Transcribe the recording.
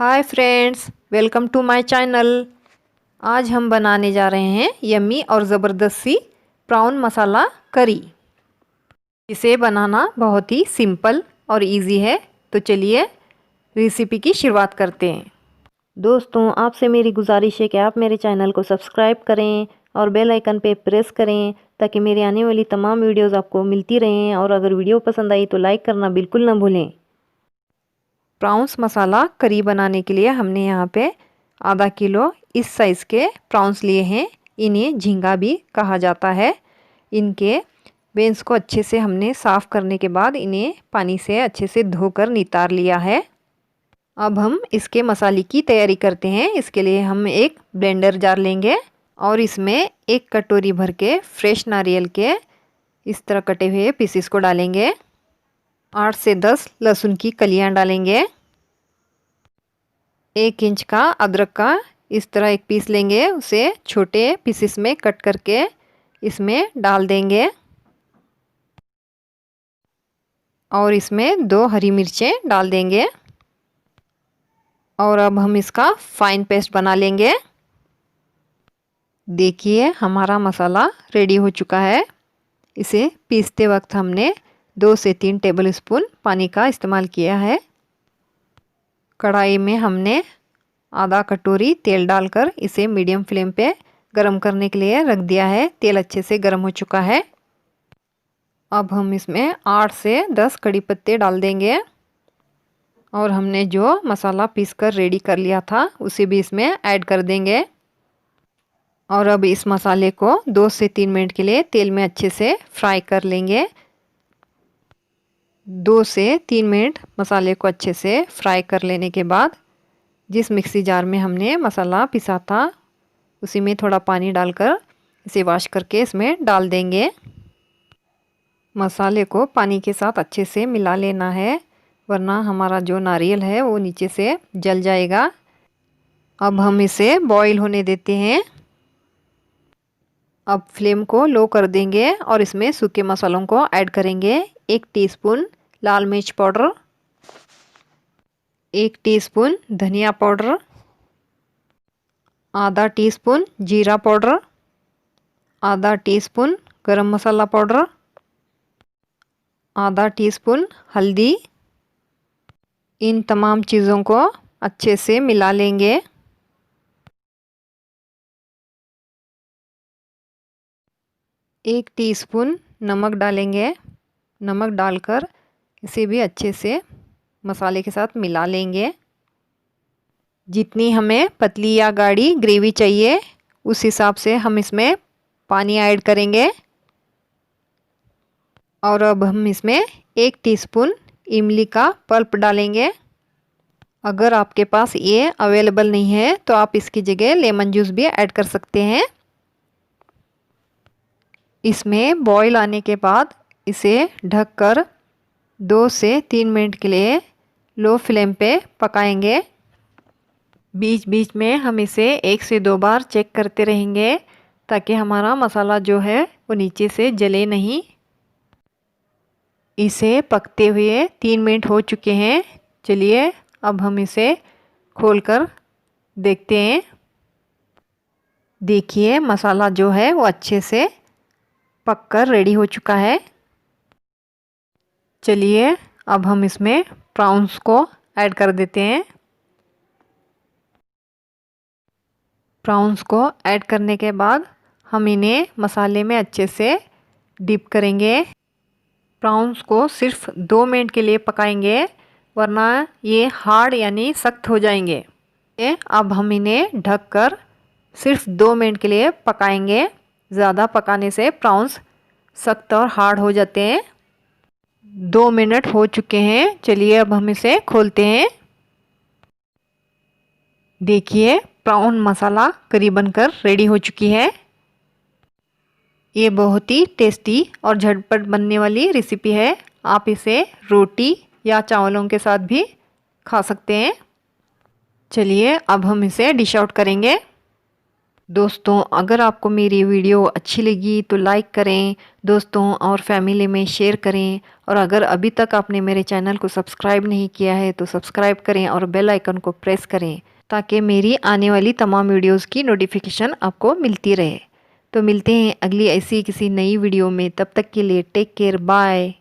Hi friends, welcome to my channel. आज हम बनाने जा रहे हैं यम्मी और ज़बरदस्त सी प्राउन मसाला करी। इसे बनाना बहुत ही सिंपल और इजी है। तो चलिए रेसिपी की शुरुआत करते हैं। दोस्तों, आपसे मेरी गुजारिश है कि आप मेरे चैनल को सब्सक्राइब करें और बेल आइकन पे प्रेस करें ताकि मेरी आने वाली तमाम वीडियोस आपको मिलती रहें। और अगर वीडियो पसंद आई तो लाइक करना बिल्कुल ना भूलें। प्राउंस मसाला करी बनाने के लिए हमने यहाँ पे आधा किलो इस साइज़ के प्राउंस लिए हैं। इन्हें झींगा भी कहा जाता है। इनके वेंस को अच्छे से हमने साफ़ करने के बाद इन्हें पानी से अच्छे से धोकर नितार लिया है। अब हम इसके मसाले की तैयारी करते हैं। इसके लिए हम एक ब्लेंडर जार लेंगे और इसमें एक कटोरी भर के फ्रेश नारियल के इस तरह कटे हुए पीसेस को डालेंगे। 8 से 10 लहसुन की कलियां डालेंगे। 1 इंच का अदरक का इस तरह एक पीस लेंगे, उसे छोटे पीसेस में कट करके इसमें डाल देंगे। और इसमें 2 हरी मिर्चें डाल देंगे। और अब हम इसका फाइन पेस्ट बना लेंगे। देखिए हमारा मसाला रेडी हो चुका है। इसे पीसते वक्त हमने 2 से 3 टेबलस्पून पानी का इस्तेमाल किया है। कढ़ाई में हमने आधा कटोरी तेल डालकर इसे मीडियम फ्लेम पे गरम करने के लिए रख दिया है। तेल अच्छे से गरम हो चुका है। अब हम इसमें 8 से 10 कड़ी पत्ते डाल देंगे। और हमने जो मसाला पीसकर रेडी कर लिया था उसे भी इसमें ऐड कर देंगे। और अब इस मसाले को 2 से 3 मिनट के लिए तेल में अच्छे से फ्राई कर लेंगे। 2 से 3 मिनट मसाले को अच्छे से फ्राई कर लेने के बाद जिस मिक्सी जार में हमने मसाला पिसा था उसी में थोड़ा पानी डालकर इसे वॉश करके इसमें डाल देंगे। मसाले को पानी के साथ अच्छे से मिला लेना है, वरना हमारा जो नारियल है वो नीचे से जल जाएगा। अब हम इसे बॉईल होने देते हैं। अब फ्लेम को लो कर देंगे और इसमें सूखे मसालों को ऐड करेंगे। 1 टीस्पून लाल मिर्च पाउडर, 1 टीस्पून धनिया पाउडर, आधा टीस्पून जीरा पाउडर, आधा टीस्पून गरम मसाला पाउडर, आधा टीस्पून हल्दी। इन तमाम चीज़ों को अच्छे से मिला लेंगे। एक टीस्पून नमक डालेंगे। नमक डालकर इसे भी अच्छे से मसाले के साथ मिला लेंगे। जितनी हमें पतली या गाढ़ी ग्रेवी चाहिए उस हिसाब से हम इसमें पानी ऐड करेंगे। और अब हम इसमें 1 टीस्पून इमली का पल्प डालेंगे। अगर आपके पास ये अवेलेबल नहीं है तो आप इसकी जगह लेमन जूस भी ऐड कर सकते हैं। इसमें बॉईल आने के बाद इसे ढककर 2 से 3 मिनट के लिए लो फ्लेम पे पकाएंगे। बीच बीच में हम इसे 1 से 2 बार चेक करते रहेंगे ताकि हमारा मसाला जो है वो नीचे से जले नहीं। इसे पकते हुए 3 मिनट हो चुके हैं। चलिए अब हम इसे खोलकर देखते हैं। देखिए मसाला जो है वो अच्छे से पककर रेडी हो चुका है। चलिए अब हम इसमें प्राउंस को ऐड कर देते हैं। प्राउंस को ऐड करने के बाद हम इन्हें मसाले में अच्छे से डिप करेंगे। प्राउंस को सिर्फ 2 मिनट के लिए पकाएंगे, वरना ये हार्ड यानी सख्त हो जाएंगे। अब हम इन्हें ढककर सिर्फ 2 मिनट के लिए पकाएंगे। ज़्यादा पकाने से प्राउंस सख्त और हार्ड हो जाते हैं। 2 मिनट हो चुके हैं। चलिए अब हम इसे खोलते हैं। देखिए प्राउन मसाला करी बनकर रेडी हो चुकी है। ये बहुत ही टेस्टी और झटपट बनने वाली रेसिपी है। आप इसे रोटी या चावलों के साथ भी खा सकते हैं। चलिए अब हम इसे डिश आउट करेंगे। दोस्तों अगर आपको मेरी वीडियो अच्छी लगी तो लाइक करें, दोस्तों और फैमिली में शेयर करें, और अगर अभी तक आपने मेरे चैनल को सब्सक्राइब नहीं किया है तो सब्सक्राइब करें और बेल आइकन को प्रेस करें ताकि मेरी आने वाली तमाम वीडियोस की नोटिफिकेशन आपको मिलती रहे। तो मिलते हैं अगली ऐसी किसी नई वीडियो में, तब तक के लिए टेक केयर, बाय।